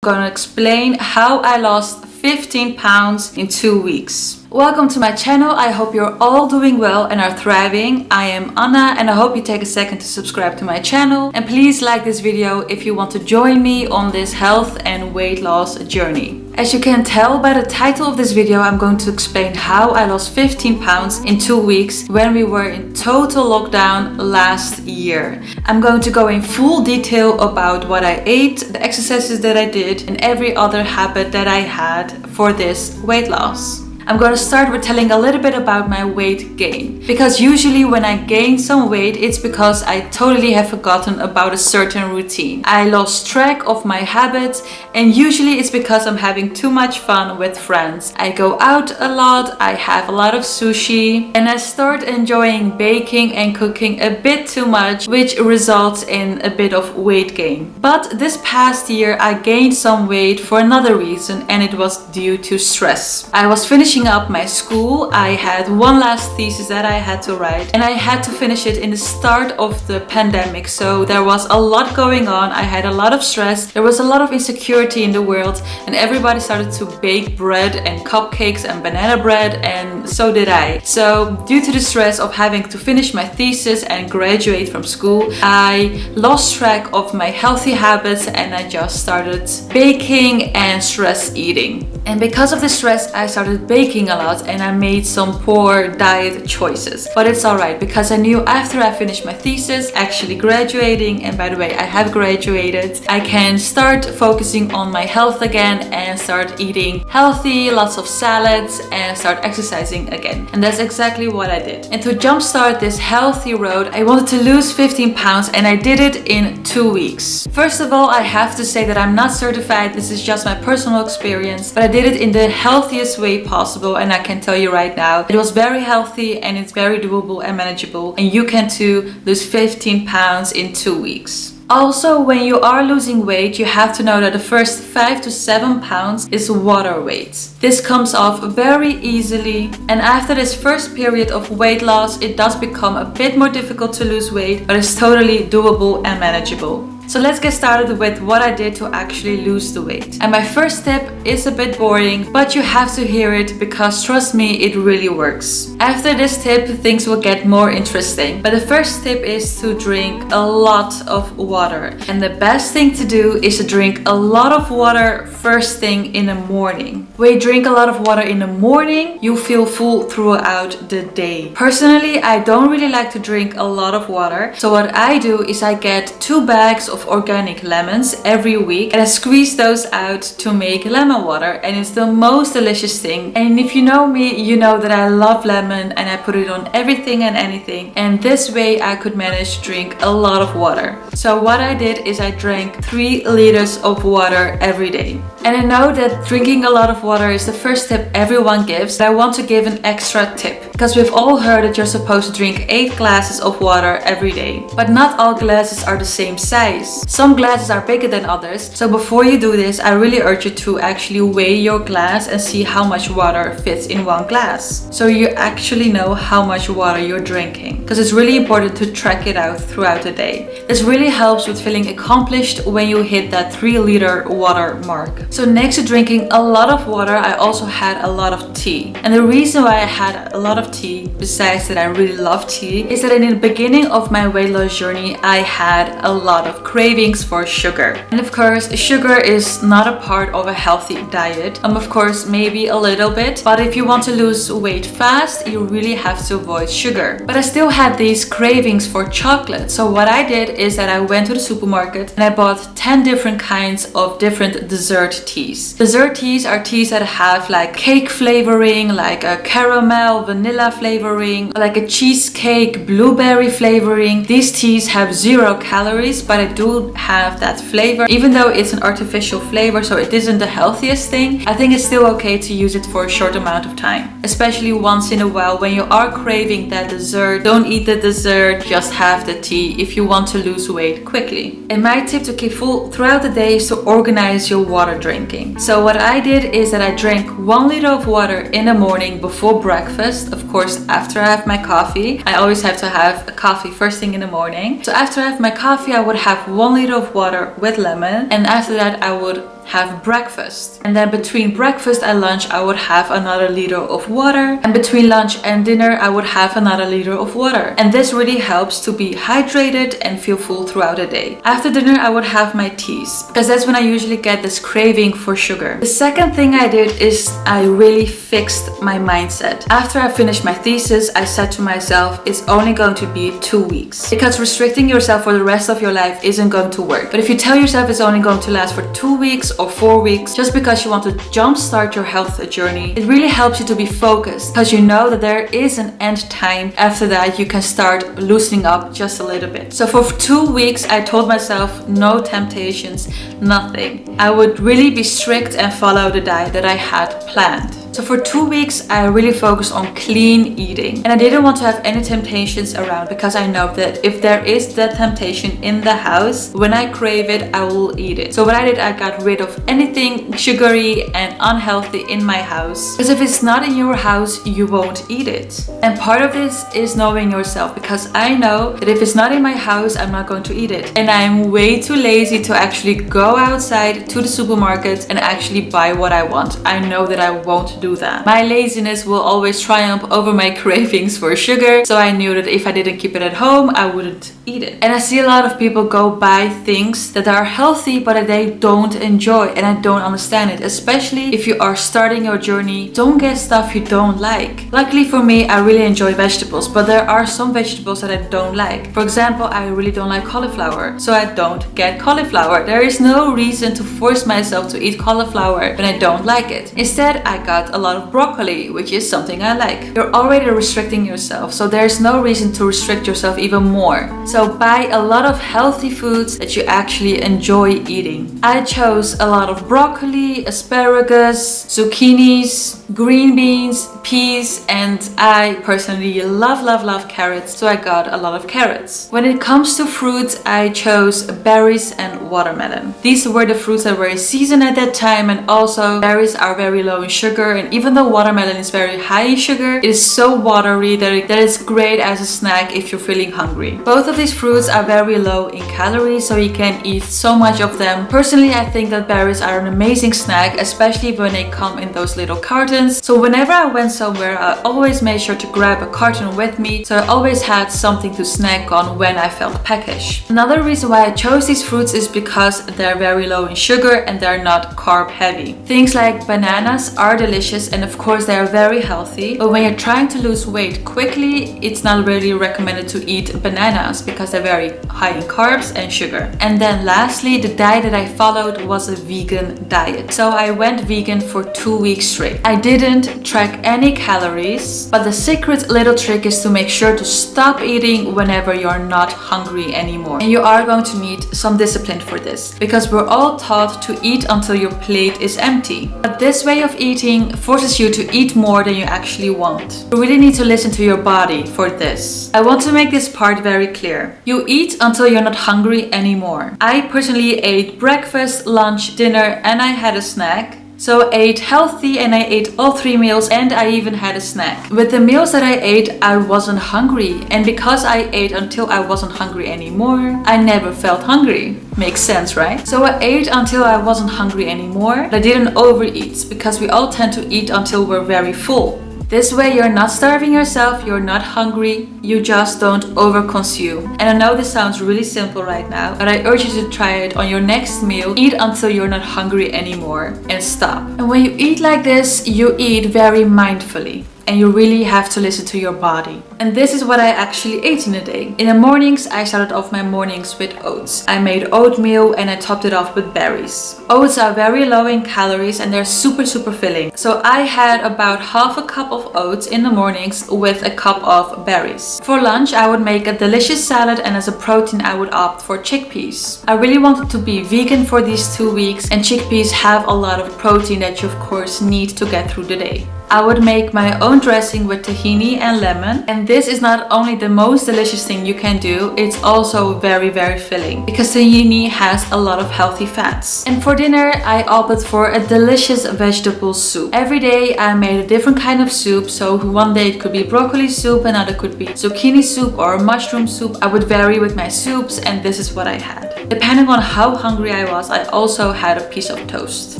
I'm going to explain how I lost 15 pounds in 2 weeks. Welcome to my channel. I hope you're all doing well and are thriving. I am Anna and I hope you take a second to subscribe to my channel. And please like this video if you want to join me on this health and weight loss journey. As you can tell by the title of this video, I'm going to explain how I lost 15 pounds in 2 weeks when we were in total lockdown last year. I'm going to go in full detail about what I ate, the exercises that I did, and every other habit that I had for this weight loss. I'm going to start with telling a little bit about my weight gain. Because usually when I gain some weight, it's because I totally have forgotten about a certain routine. I lost track of my habits, and usually it's because I'm having too much fun with friends. I go out a lot, I have a lot of sushi, and I start enjoying baking and cooking a bit too much, which results in a bit of weight gain. But this past year I gained some weight for another reason, and it was due to stress. I was finishing up my school. I had one last thesis that I had to write, and I had to finish it in the start of the pandemic, so there was a lot going on. I had a lot of stress, there was a lot of insecurity in the world, and everybody started to bake bread and cupcakes and banana bread, and so did I. So due to the stress of having to finish my thesis and graduate from school, I lost track of my healthy habits and I just started baking and stress eating. And because of the stress, I started baking a lot and I made some poor diet choices. But it's alright, because I knew after I finished my thesis, actually graduating, and by the way, I have graduated, I can start focusing on my health again and start eating healthy, lots of salads, and start exercising again. And that's exactly what I did. And to jumpstart this healthy road, I wanted to lose 15 pounds and I did it in 2 weeks. First of all, I have to say that I'm not certified. This is just my personal experience, but I did it in the healthiest way possible, and I can tell you right now, it was very healthy and it's very doable and manageable, and you can too lose 15 pounds in 2 weeks. Also, when you are losing weight, you have to know that the first 5 to 7 pounds is water weight. This comes off very easily, and after this first period of weight loss, it does become a bit more difficult to lose weight, but it's totally doable and manageable. So let's get started with what I did to actually lose the weight. And my first tip is a bit boring, but you have to hear it because trust me, it really works. After this tip, things will get more interesting. But the first tip is to drink a lot of water. And the best thing to do is to drink a lot of water first thing in the morning. When you drink a lot of water in the morning, you feel full throughout the day. Personally, I don't really like to drink a lot of water. So what I do is I get 2 bags of organic lemons every week, and I squeeze those out to make lemon water, and it's the most delicious thing. And if you know me, you know that I love lemon and I put it on everything and anything, and this way I could manage to drink a lot of water. So what I did is I drank 3 liters of water every day. And I know that drinking a lot of water is the first tip everyone gives, but I want to give an extra tip, because we've all heard that you're supposed to drink 8 glasses of water every day, but not all glasses are the same size. Some glasses are bigger than others, so before you do this, I really urge you to actually weigh your glass and see how much water fits in one glass, so you actually know how much water you're drinking, because it's really important to track it out throughout the day. This really helps with feeling accomplished when you hit that 3-liter water mark. So next to drinking a lot of water, I also had a lot of tea. And the reason why I had a lot of tea, besides that I really love tea, is that in the beginning of my weight loss journey, I had a lot of cravings for sugar. And of course, sugar is not a part of a healthy diet. Of course, maybe a little bit, but if you want to lose weight fast, you really have to avoid sugar. But I still had these cravings for chocolate. So what I did is that I went to the supermarket and I bought 10 different kinds of different dessert teas. Dessert teas are teas that have like cake flavoring, like a caramel, vanilla flavoring, like a cheesecake, blueberry flavoring. These teas have 0 calories, but I do have that flavor. Even though it's an artificial flavor, so it isn't the healthiest thing, I think it's still okay to use it for a short amount of time. Especially once in a while when you are craving that dessert, don't eat the dessert, just have the tea if you want to lose weight quickly. And my tip to keep full throughout the day is to organize your water drinking. So what I did is that I drank 1 liter of water in the morning before breakfast. Of course, after I have my coffee. I always have to have a coffee first thing in the morning. So after I have my coffee, I would have 1 liter of water with lemon, and after that I would have breakfast. And then between breakfast and lunch, I would have another liter of water. And between lunch and dinner, I would have another liter of water. And this really helps to be hydrated and feel full throughout the day. After dinner, I would have my teas, because that's when I usually get this craving for sugar. The second thing I did is I really fixed my mindset. After I finished my thesis, I said to myself, it's only going to be 2 weeks. Because restricting yourself for the rest of your life isn't going to work. But if you tell yourself it's only going to last for 2 weeks or 4 weeks, just because you want to jumpstart your health journey, it really helps you to be focused, because you know that there is an end time. After that, you can start loosening up just a little bit. So for 2 weeks, I told myself no temptations, nothing. I would really be strict and follow the diet that I had planned. So for 2 weeks, I really focused on clean eating. And I didn't want to have any temptations around, because I know that if there is that temptation in the house, when I crave it, I will eat it. So what I did, I got rid of anything sugary and unhealthy in my house. Because if it's not in your house, you won't eat it. And part of this is knowing yourself, because I know that if it's not in my house, I'm not going to eat it. And I'm way too lazy to actually go outside to the supermarket and actually buy what I want. I know that I won't do that. My laziness will always triumph over my cravings for sugar, so I knew that if I didn't keep it at home, I wouldn't eat it. And I see a lot of people go buy things that are healthy but that they don't enjoy, and I don't understand it. Especially if you are starting your journey, don't get stuff you don't like. Luckily for me, I really enjoy vegetables, but there are some vegetables that I don't like. For example, I really don't like cauliflower, so I don't get cauliflower. There is no reason to force myself to eat cauliflower when I don't like it. Instead, I got a lot of broccoli, which is something I like. You're already restricting yourself, so there's no reason to restrict yourself even more. So buy a lot of healthy foods that you actually enjoy eating. I chose a lot of broccoli, asparagus, zucchinis, green beans, peas, and I personally love carrots, so I got a lot of carrots. When it comes to fruits, I chose berries and watermelon. These were the fruits that were in season at that time, and also berries are very low in sugar, and even though watermelon is very high in sugar, it is so watery that it's great as a snack if you're feeling hungry. Both of these fruits are very low in calories, so you can eat so much of them. Personally, I think that berries are an amazing snack, especially when they come in those little cartons. So whenever I went somewhere, I always made sure to grab a carton with me, so I always had something to snack on when I felt peckish. Another reason why I chose these fruits is because they're very low in sugar and they're not carb heavy. Things like bananas are delicious, and of course they are very healthy, but when you're trying to lose weight quickly, it's not really recommended to eat bananas because they're very high in carbs and sugar. And then lastly, the diet that I followed was a vegan diet. So I went vegan for 2 weeks straight. I didn't track any calories, but the secret little trick is to make sure to stop eating whenever you're not hungry anymore. And you are going to need some discipline for this, because we're all taught to eat until your plate is empty. But this way of eating forces you to eat more than you actually want. You really need to listen to your body for this. I want to make this part very clear. You eat until you're not hungry anymore. I personally ate breakfast, lunch, dinner, and I had a snack. So I ate healthy and I ate all 3 meals, and I even had a snack. With the meals that I ate, I wasn't hungry. And because I ate until I wasn't hungry anymore, I never felt hungry. Makes sense, right? So I ate until I wasn't hungry anymore, but I didn't overeat, because we all tend to eat until we're very full. This way you're not starving yourself, you're not hungry, you just don't overconsume. And I know this sounds really simple right now, but I urge you to try it on your next meal. Eat until you're not hungry anymore and stop. And when you eat like this, you eat very mindfully. And you really have to listen to your body. And this is what I actually ate in a day. In the mornings, I started off my mornings with oats. I made oatmeal and I topped it off with berries. Oats are very low in calories and they're super filling. So I had about half a cup of oats in the mornings with a cup of berries. For lunch, I would make a delicious salad, and as a protein, I would opt for chickpeas. I really wanted to be vegan for these 2 weeks, and chickpeas have a lot of protein that you of course need to get through the day. I would make my own dressing with tahini and lemon, and this is not only the most delicious thing you can do, it's also very filling, because tahini has a lot of healthy fats. And for dinner, I opted for a delicious vegetable soup. Every day I made a different kind of soup, so one day it could be broccoli soup, another could be zucchini soup or mushroom soup. I would vary with my soups, and this is what I had. Depending on how hungry I was, I also had a piece of toast.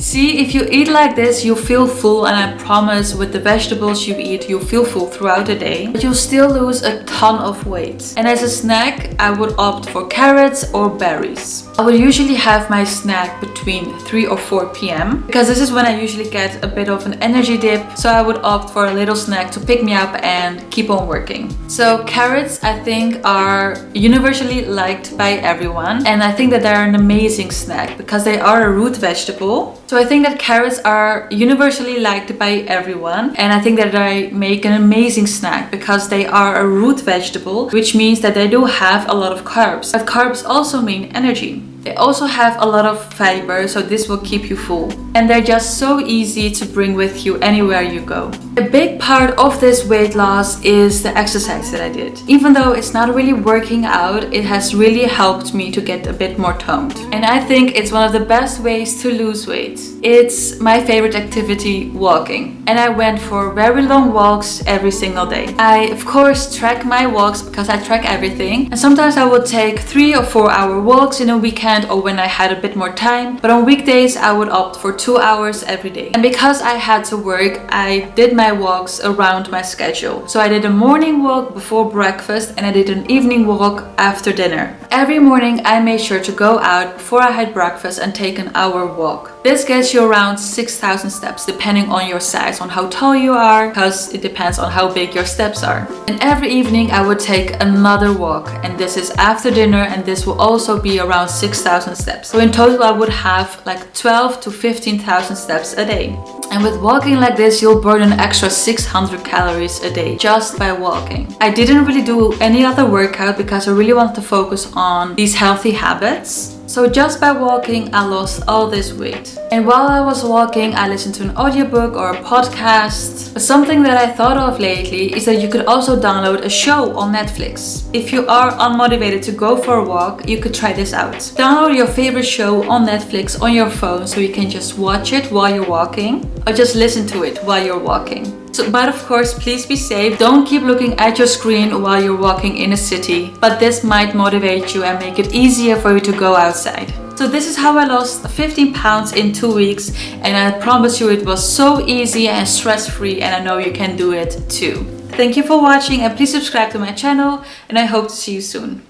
See, if you eat like this, you feel full, and I promise with the vegetables you eat, you feel full throughout the day, but you'll still lose a ton of weight. And as a snack, I would opt for carrots or berries. I would usually have my snack between 3 or 4 p.m. because this is when I usually get a bit of an energy dip, so I would opt for a little snack to pick me up and keep on working. So carrots, I think, are universally liked by everyone, and I think that they're an amazing snack because they are a root vegetable. So I think that carrots are universally liked by everyone, and I think that they make an amazing snack because they are a root vegetable, which means that they do have a lot of carbs. But carbs also mean energy. They also have a lot of fiber, so this will keep you full. And they're just so easy to bring with you anywhere you go. A big part of this weight loss is the exercise that I did. Even though it's not really working out, it has really helped me to get a bit more toned. And I think it's one of the best ways to lose weight. It's my favorite activity, walking. And I went for very long walks every single day. I, of course, track my walks because I track everything. And sometimes I would take 3 or 4 hour walks in a weekend or when I had a bit more time. But on weekdays, I would opt for 2 hours every day. And because I had to work, I did my walks around my schedule. So I did a morning walk before breakfast and I did an evening walk after dinner. Every morning I made sure to go out before I had breakfast and take an hour walk. This gets you around 6,000 steps depending on your size, on how tall you are, because it depends on how big your steps are. And every evening I would take another walk, and this is after dinner, and this will also be around 6,000 steps. So in total I would have like 12 to 15,000 steps a day. And with walking like this, you'll burn an extra 600 calories a day just by walking. I didn't really do any other workout because I really wanted to focus on these healthy habits. So just by walking, I lost all this weight. And while I was walking, I listened to an audiobook or a podcast. But something that I thought of lately is that you could also download a show on Netflix. If you are unmotivated to go for a walk, you could try this out. Download your favorite show on Netflix on your phone so you can just watch it while you're walking, or just listen to it while you're walking. But of course, please be safe. Don't keep looking at your screen while you're walking in a city, but this might motivate you and make it easier for you to go outside. So this is how I lost 15 pounds in 2 weeks, and I promise you it was so easy and stress-free, and I know you can do it too. Thank you for watching, and please subscribe to my channel, and I hope to see you soon.